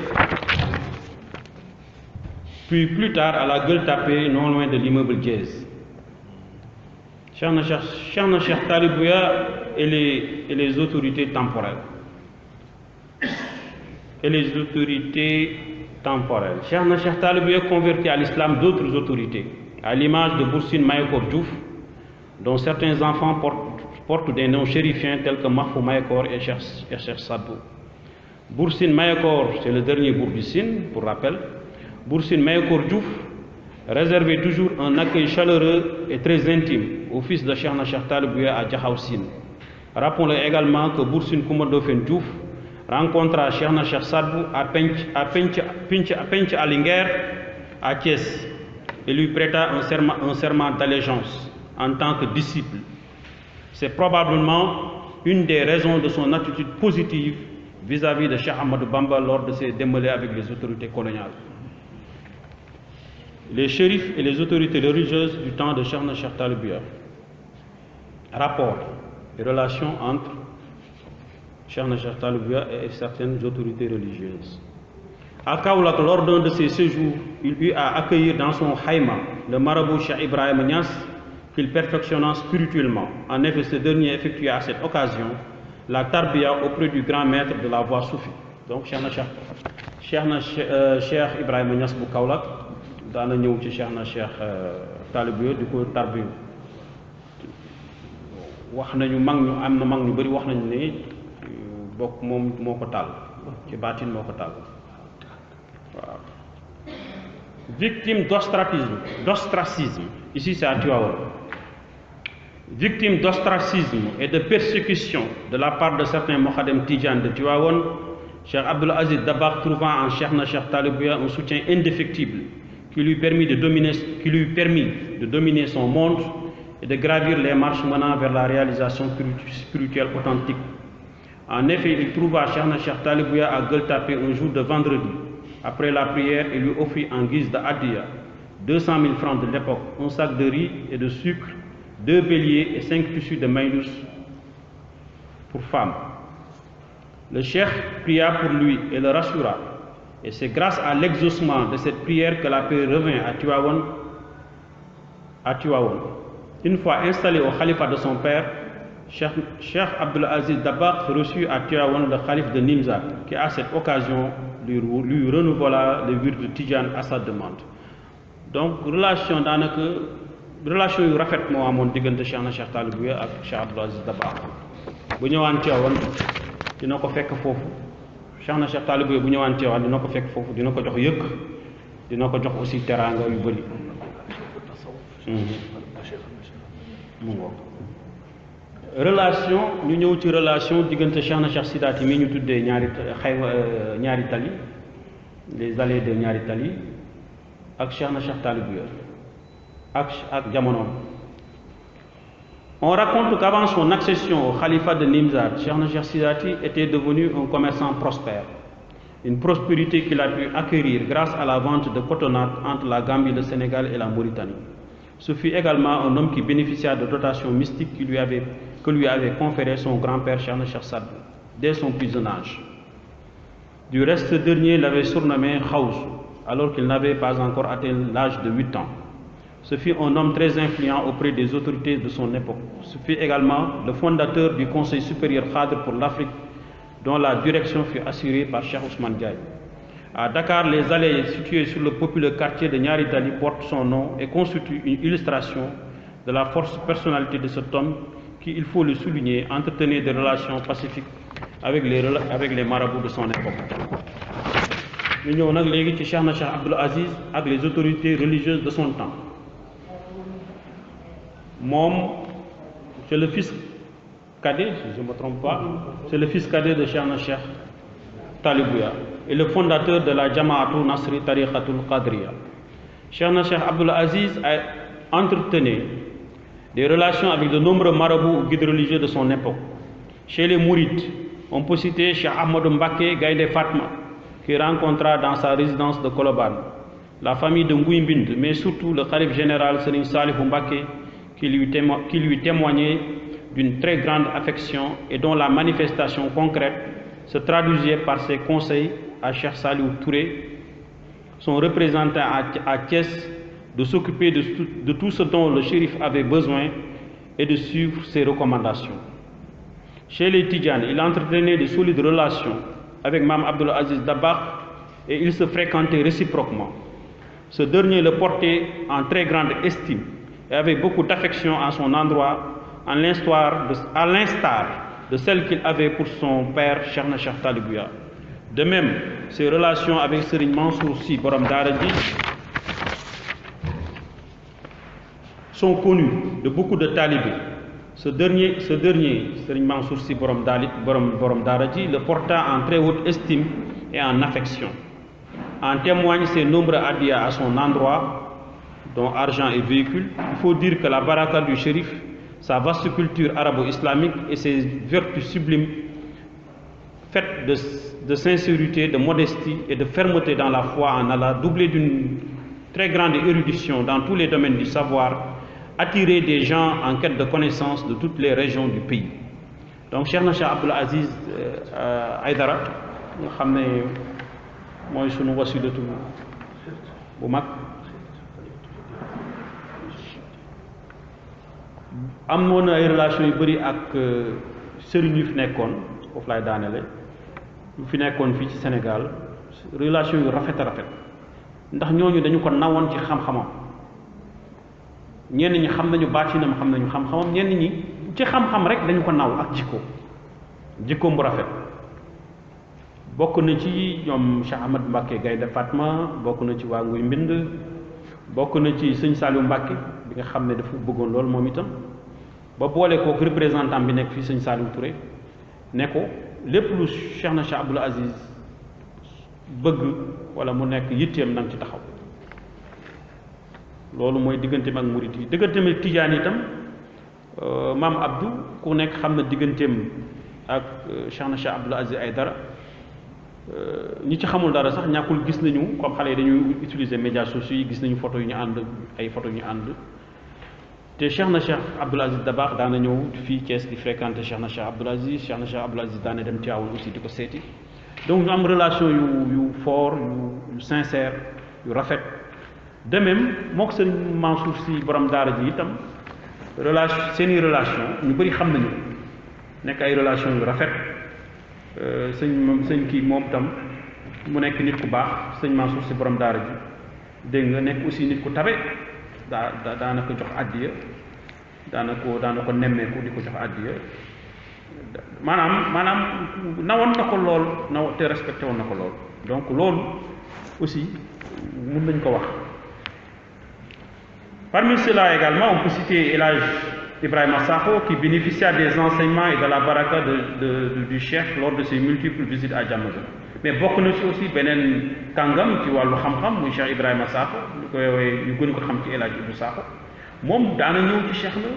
puis plus tard à la Gueule Tapée, non loin de l'immeuble Diez. Cheikh Talibou Gueye et les autorités temporelles. Cheikh Talibou Gueye convertit à l'islam d'autres autorités, à l'image de Boursine Mayakor Diouf, dont certains enfants portent des noms chérifiens tels que Mahfou Mayakor et Cheikh Sadbou. Boursine Mayakor, c'est le dernier bourg du Sine, pour rappel. Boursine Mayakor Diouf réservait toujours un accueil chaleureux et très intime au fils de Cheikh Talibou Gueye à Diakhao Sine. Rappelons également que Boursine Coumba Ndoffène Diouf rencontra Cheikh Sadbou à Pench à Linguère, à Thiès, et lui prêta un serment d'allégeance en tant que disciple. C'est probablement une des raisons de son attitude positive vis-à-vis de Cheikh Ahmadou Bamba lors de ses démêlés avec les autorités coloniales. Les shérifs et les autorités religieuses du temps de Cheikh Talibou Gueye. Rapport des relations entre Cheikh Talibou Gueye et certaines autorités religieuses. À Kaolack, lors d'un de ses séjours, il eut à accueillir dans son haïma le marabout Cheikh Ibrahima Niass, qu'il perfectionna spirituellement. En effet, ce dernier effectua à cette occasion la tarbiya auprès du grand maître de la voie soufie. Donc Cheikh Ibrahima Niass bu Kaolack daana ñëw ci Cheikh Talibou Gueye di ko tarbiyu. wax nañu mag ñu am na mag ñu bari wax nañu ne bokk moom moo ko taal ci baatin moo ko taal waaw. Victime d'ostracisme, ici c'est à Tivaouane. Victime d'ostracisme et de persécution de la part de certains Mokhadem Tidjane de Tivaouane, Cheikh Abdoul Aziz Dabakh trouvant en Cheikh Talibou Gueye un soutien indéfectible qui lui permit de dominer son monde et de gravir les marches menant vers la réalisation spirituelle authentique. En effet, il trouva Cheikh Talibou Gueye à Gueule Tapée un jour de vendredi. Après la prière, il lui offrit en guise de hadiya 200 000 francs de l'époque, un sac de riz et de sucre, 2 béliers et 5 tissus de maïlus pour femmes. Le cheikh pria pour lui et le rassura. Et c'est grâce à l'exaucement de cette prière que la paix revint à Tivaouane. Une fois installé au khalifa de son père, Cheikh Abdoul Aziz Dabakh reçut à Tivaouane le khalife de Nimza, qui à cette occasion lui renouvela le wird de Tidjane à sa demande. Donc relation yu rafet moo amoon diggante Cheikh Talibou Gueye ak Cheikh Abdoul Aziz Dabakh. bu ñëwaan Tivaouane dina ko fekk foofu Cheikh Talibou Gueye bu ñëwaan Tivaouane dina ko fekk foofu dina ko jox yëkk dina ko jox aussi teraanga yu bëri. relation ñu ñëw ci relation diggante Cheikh Sidaati mi ñu tuddee ñaari tali les allées de ñaari tali ak Cheikh Talibou Gueye ak jamonoom. On raconte qu'avant son accession au califat de Nimzat, Cheikh Sidaati était devenu un commerçant prospère, une prospérité qu'il a pu acquérir grâce à la vente de cotonnade entre la Gambie, le Sénégal et la Mauritanie. Ce fut également un homme qui bénéficia de dotations mystiques que lui avait conféré son grand-père Cheikh Sadbou dès son plus jeune âge. Du reste, ce dernier l'avait surnommé Khaous, alors qu'il n'avait pas encore atteint l'âge de 8 ans. Ce fut un homme très influent auprès des autorités de son époque. Ce fut également le fondateur du Conseil supérieur Khadr pour l'Afrique, dont la direction fut assurée par Cheikh Ousmane Diaye. À Dakar, les allées situées sur le populaire quartier de Nyari Tali portent son nom et constituent une illustration de la forte personnalité de cet homme qui, il faut le souligner, entretenait des relations pacifiques avec les marabouts de son époque. ñu ñëw nag léegi ci Cheikh na Cheikh Abdoul Aziz ak les autorités religieuses de son temps moom c'est le fils cadet, si je ne me trompe pas, c'est le fils cadet de Cheikh na Cheikh Talibouya et le fondateur de la Jama'atou Nasri Tariqatul Qadriya. Cheikh na Cheikh Abdoul Aziz a entretenu des relations avec de nombreux marabouts ou guides religieux de son époque. Chez les Mourides, on peut citer Cheikh Ahmadou Mbacké Gaïndé Fatma, qui rencontra dans sa résidence de Koloban la famille de Ngouy Mbind, mais surtout le khalife général Serigne Salihou Mbacké, qui lui témoignait d'une très grande affection et dont la manifestation concrète se traduisait par ses conseils à Cheikh Saliou Touré, son représentant à Thiès, de s'occuper de tout ce dont le shérif avait besoin et de suivre ses recommandations. Chez les Tidjanes, il entretenait de solides relations avec Mame Abdoul Aziz Dabakh et ils se fréquentaient réciproquement. Ce dernier le portait en très grande estime et avait beaucoup d'affection à son endroit, à l'instar de celle qu'il avait pour son père Cheikh na Cheikh Talibouya. De même, ses relations avec Serigne Mansour Sy Borom Daara Ji sont connues de beaucoup de talibés. Ce dernier, Serigne Mansour Sy Borom Daara Ji, le porta en très haute estime et en affection. En témoignent ses nombreux hadiyas à son endroit, dont argent et véhicules. Il faut dire que la baraka du shérif, sa vaste culture arabo-islamique et ses vertus sublimes, faites de sincérité, de modestie et de fermeté dans la foi en Allah, doublées d'une très grande érudition dans tous les domaines du savoir, attirer des gens en quête de connaissance de toutes les régions du pays. Donc Cheikh na Cheikh Abdoul Aziz Aïdara nga xam ne mooy sunu wasilatu bu mag, amoon na ay relations yu bëri ak sëriñ yu fi nekkoon, foofu laay daanele, yu fi nekkoon fii ci Sénégal, relation yu rafet a rafet, ndax ñooñu dañu ko nawoon ci xam-xamam. ñenn ñi xam nañu baatinam, xam nañu xam-xamam, ñenn ñi ci xam-xam rek dañu ko naw ak jikkoom bu rafet. bokk na ci ñoom Cheikh Ahmad Mbacké Gaïndé Fatma, bokk na ci waa Nguy Mbind, bokk na ci sëñ Saliou Mbacké bi nga xam ne dafa bëggoon lool moom itam, ba boole kook représentant bi nekk fii sëñ Saliou Touré ne ko lépp lu Cheikh na Cheikh Abdoul Aziz bëgg wala mu nekk yitteem na nga ci taxaw. loolu mooy digganteem ak murit yi. digganteem ak tijaan itam maam Abdou ku nekk xam na digganteem ak Cheikh na Cheikh Abdoul Aziz Aïdara. ñi ci xamul dara sax ñàkkul gis nañu, comme xale yi dañuy utiliser médias sociaux yi, gis nañu photo yu ñu ànd, ay photo yu ñu ànd. te Cheikh na Cheikh Abdoul Aziz Dabakh daana ñëw fii Thiès di fréquenter Cheikh na Cheikh Abdoul Aziz, Cheikh na Cheikh Abdoul Aziz daana dem Tivaouane aussi di ko seeti. donc ñu am relation yu fort, yu sincère, yu rafet. de même mook sëñ Mansour Sy Borom Daara Ji itam seeni relation ñu bëri xam nañu nekk ay relation yu rafet. sëñ kii moom tam mu nekk nit ku baax, sëñ Mansour Sy Borom Daara Ji, dégg nga, nekk aussi nit ku tabe, daana ko jox addiya, daana ko nemmeeku di ko jox addiya, maanaam nawoon na ko lool, te respecté woon na ko lool. donc loolu aussi mun nañ ko wax. Parmi ceux-là également, on peut citer El Hadj Ibrahima Sakho, qui bénéficia des enseignements et de la baraka du cheikh lors de ses multiples visites à Diamaguène. mais bokk na ci aussi beneen kàngam ci wàllu xam-xam muy Cheikh Ibrahima Sakho, ñu gën ko xam ci El Hadj Ibou Sakho. moom daana ñëw ci cheikh la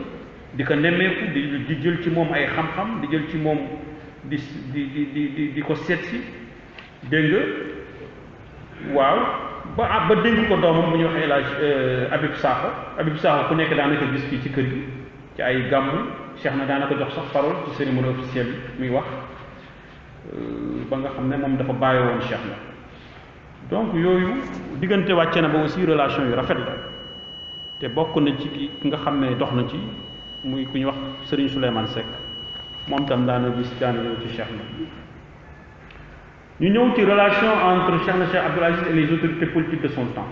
di ko nemmeeku, di jël ci moom ay xam-xam, di jël ci moom di ko seet si, dégg nga, waaw, ba dénk ko doomam bu ñuy wax El Hadj Habib Sakho ku nekk daanaka gis fii ci kër gi ci ay gàmmu, cheikh na daanaka jox sax parole ci cérémonie officielle bi muy wax, ba nga xam ne moom dafa bàyyi woon cheikh na. donc yooyu diggante wàcce na ba aussi relation yu rafet la. te bokk na ci ki nga xam ne dox na ci muy ku ñu wax Serigne Souleymane Seck, moom tam daana ñëw ci cheikh na. ñu ñëw ci relation entre Cheikh na Cheikh Abdoul Aziz et les autorités politiques de son temps.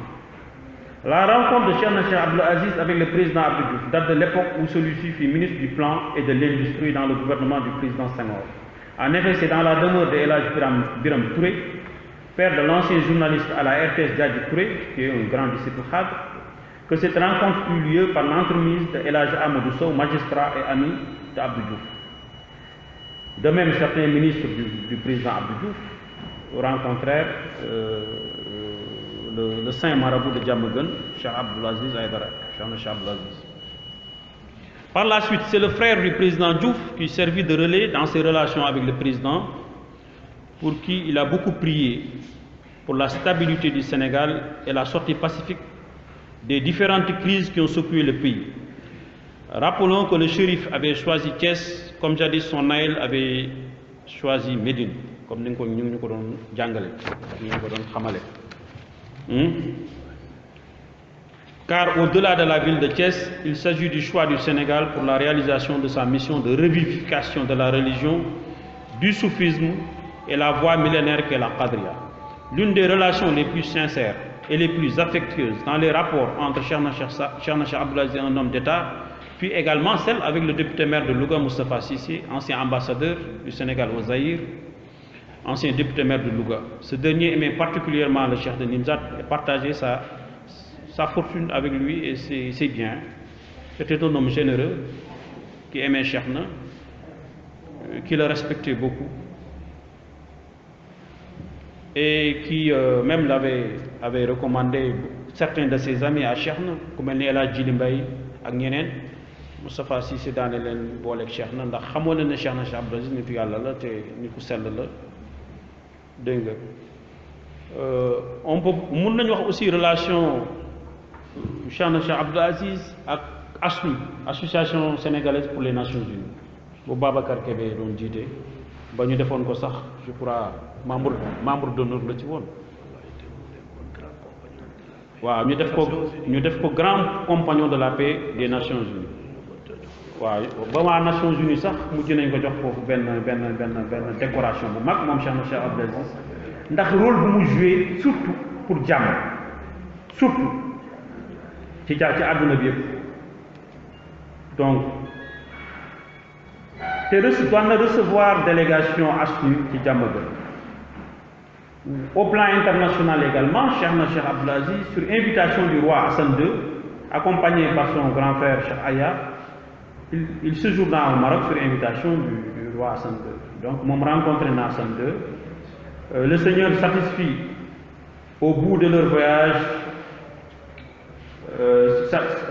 La rencontre de Cheikh na Cheikh Abdoul Aziz avec le président Abdou Diouf date de l'époque où celui-ci fut ministre du Plan et de l'Industrie dans le gouvernement du président Senghor. En effet, c'est dans la demeure de El Hadj Biram Touré père de l'ancien journaliste à la RTS Djadji Touré, qui est un grand disciple Khadr, que cette rencontre eut lieu par l'entremise de El Hadj Amadou Sow, magistrat et ami de Abdou Diouf. De même, certains ministres du président Abdou Diouf rencontrèrent le saint marabout de Diamaguène, Cheikh Abdoulaziz Aïdara, Cheikh Abdoulaziz. Par la suite, c'est le frère du président Diouf qui servit de relais dans ses relations avec le président, pour qui il a beaucoup prié pour la stabilité du Sénégal et la sortie pacifique des différentes crises qui ont secoué le pays. Rappelons que le shérif avait choisi Thiès, comme jadis son Naël avait choisi Médine, comme nous l'avons dit. Car au-delà de la ville de Thiès, il s'agit du choix du Sénégal pour la réalisation de sa mission de revivification de la religion, du soufisme et la voie millénaire qu'est la Qadriya. L'une des relations les plus sincères et les plus affectueuses dans les rapports entre Cheikhna Cheikh Abdoulaziz, un homme d'État, puis également celle avec le député maire de Louga, Moustapha Cissé, ancien ambassadeur du Sénégal au Zaïre, ancien député maire de Louga. Ce dernier aimait particulièrement le Cheikh de Nimzat et partageait sa fortune avec lui et ses biens. C'était un homme généreux qui aimait Cheikhna, qui le respectait beaucoup et qui même avait recommandé certains de ses amis à Cheikhna, comme El Hadj Djili Mbaye ak ñeneen. Moustapha Cissé daane leen booleeg Cheikhna ndax xamoon na ne Cheikhna Cheikh Abdoulaziz nitu yàlla la te nit ku sell la dégg nga. On peut mun nañu wax aussi relation Cheikhna Cheikh Abdoulaziz ak ASNU, association sénégalaise pour les Nations Unies, bu Babacar Kébé doon jiite ba ñu defoon ko sax je crois membre d'honneur la ci woon. waaw ñu def ko grand compagnon de la paix des Nations Unies. waaw ba waa Nations Unies sax mujj nañ ko jox foofu benn décoration bu mag moom Cheikhna Cheikh Abdoulaziz ndax rôle bu mu joué surtout pour jàmm, surtout ci àdduna bi yëpp. donc te doon na recevoir délégation ASNU ci Diamaguène. Au plan international également, Cheikhna Cheikh Abdoulaziz, sur invitation du roi Hassan II, accompagné par son grand frère Cheikh Aya, il séjourna au Maroc sur invitation du roi Hassan II. Donc, mon rencontré na Hassan II. Le Seigneur satisfit au bout de leur voyage,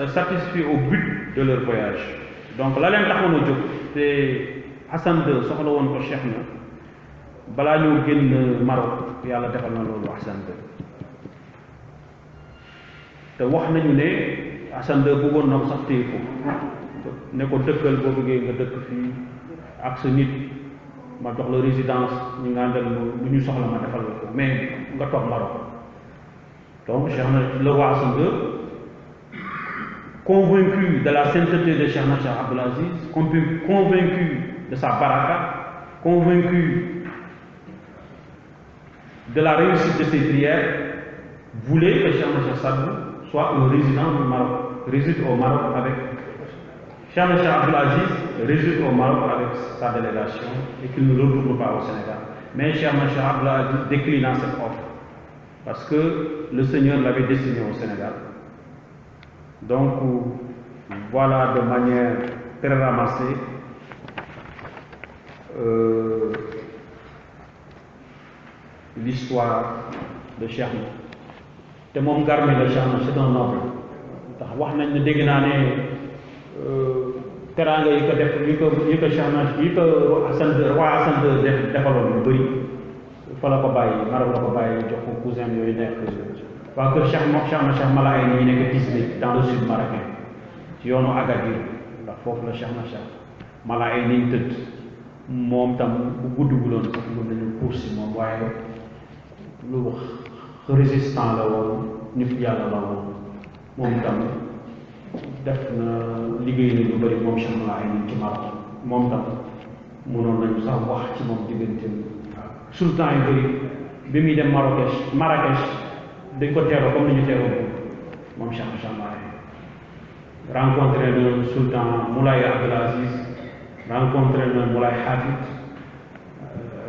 satisfit au but de leur voyage. Donc, la leen taxoon a jóg te Hassan II soxla woon ko Cheikhna balaa ñoo génn Maroc yàlla defal na loolu Hassan II. te wax nañu ne Hassan II bëggoon na ko sax téye ko ne ko dëkkal boo bëggee nga dëkk fii ak sa nit ma jox la résidence ñu nga àndal lu ñu soxla ma defal la ko mais nga toog Maroc. donc le roi Hassan II, convaincu de la sainteté de Cheikhna Cheikh Abdoulaziz, convaincu de sa baraka, convaincu de la réussite de ses prières, voulait que Cheikhna Cheikh Sadbou soit un résident du Maroc, réside au Maroc avec Cheikhna Cheikh Abdoulaziz, réside au Maroc avec sa délégation et qu'il ne retourne pas au Sénégal. Mais Cheikhna Cheikh Abdoulaziz déclina cette offre parce que le Seigneur l'avait destiné au Sénégal. Donc voilà de manière très ramassée l'histoire de Cheikhna. te moom Garmi la Cheikhna c'est un noble ndax wax nañ ne dégg naa ne teraanga yi ko def yi ko Cheikhna yi ko roi Hassan II defaloon lu bëri fa la ko bàyyi Maroc la ko bàyyi jox ko cousin yooyu nekk waa kër Cheikhna Cheikh Malaay yi nekk Tisbe dans le sud marocain ci yoonu Agadir ndax foofu la Cheikhna Cheikh Malaay niñ tëdd moom tam bu gudd gu loon foofu mën nañu pour si moom waaye lu wax résistant la woon nit yàlla la woon moom tam def na liggéey na lu bëri moom Cheikh Malaay ni ci Maroc moom tam mënoon nañu sax wax ci moom digganteem sultan yu bëri bi muy dem Marrakech dañ ko teeroo comme ni ñu teeroo moom Cheikh Malaay rencontré na sultan Moulay Abdelaziz, rencontré na Moulay Hafid,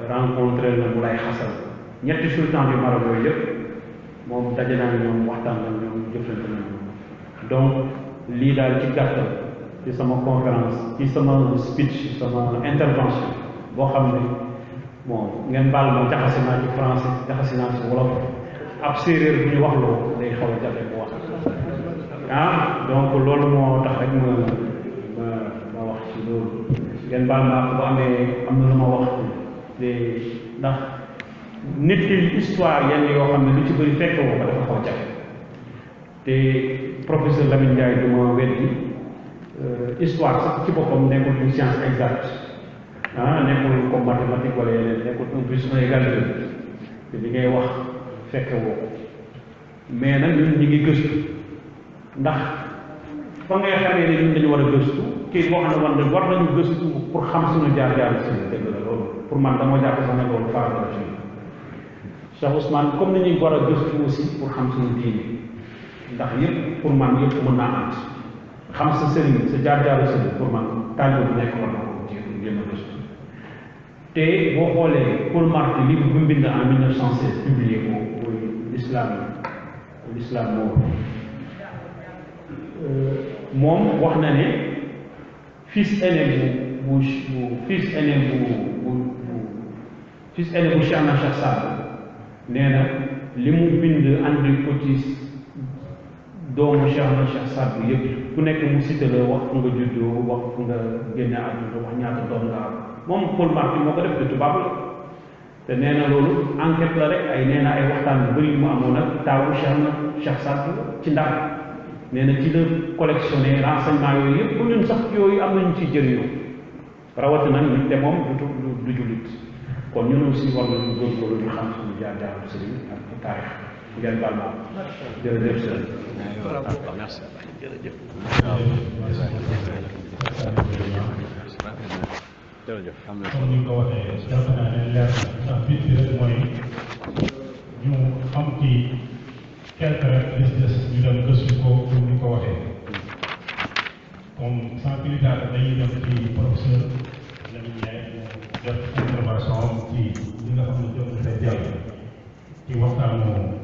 rencontré na Moulay Hassan ñetti sultan du Maroc yooyu yëpp moom daje naa ñoom waxtaan ak ñoom jëflante na donc lii daal ci gàttal ci sama conférence ci sama speech sama intervention boo xam ne bon ngeen baal ma jaxase naa ci français jaxase naa ci wolof ab séeréer bu ñu wax loo day xaw a jafe bu wax donc loolu moo tax rek ma wax ci loolu ngeen baal ma bu amee am na lu ma wax te ndax nit ki histoire yenn yoo xam ne lu ci bëri fekk woo ko dafa xaw a jafe te professeur Lamine Ndiaye du ma weddi histoire sax ci boppam nekkul une science exacte nekkul comme mathématique wala yeneen nekkul 1 plus 1 égale 2 te li ngay wax fekk woo ko mais nag ñun ñu ngi gëstu ndax fa ngay xamee ne ñun dañu war a gëstu kii boo xam ne war nañu gëstu pour xam suñu jaar-jaar si dëgg la loolu pour man dama jàpp sax ne loolu faar la ci Cheikh Ousmane comme ni ñuy war a gëstu aussi pour xam suñu diine ndax yëpp pour man yëpp mën naa ànd xam sa sëriñ sa jaar-jaaru sëriñ pour man taalibe bu nekk war na ko jéem a gëstu te boo xoolee Paul Marty livre bu mu bind en 1916 publié ko muy l'islam moom wax na ne fils aîné bu Cheikh na Cheikh Saad nee na li mu bind andi ko ci doomu Cheikh na Cheikh Saad bu yëpp ku nekk mu cité la wax fu nga juddoo wax fu nga génne àdduna wax ñaata doom nga am moom Paul Marty moo ko def de tubaab la te nee na loolu enquête la rek nee na ay waxtaan yu bëri yu mu amoon nag taawu Cheikh na Cheikh Saad ci Ndar nee na ci la collectionné renseignement yooyu yëpp bu ñun sax yooyu am nañu ciy jëriñoo rawatina nit te moom du jullit kon ñun aussi war nañu góorgóorlu ñu xam suñu jaar-jaaru sëriñ ak taarix ngeen baal ma jërëjëf sëriñ. merci jërëjëf. jërëjëf. comme ni nga ko waxee jàpp naa ne leer na ndax bit bi rek mooy ñu xam ci quelque rek des ñu dem gëstu ko comme ni ko waxee comme sans plus tarder dañuy dem ci professeur Lamine Ndiaye mu def intervention ci li nga xam ne jot na fee jàll ci waxtaanu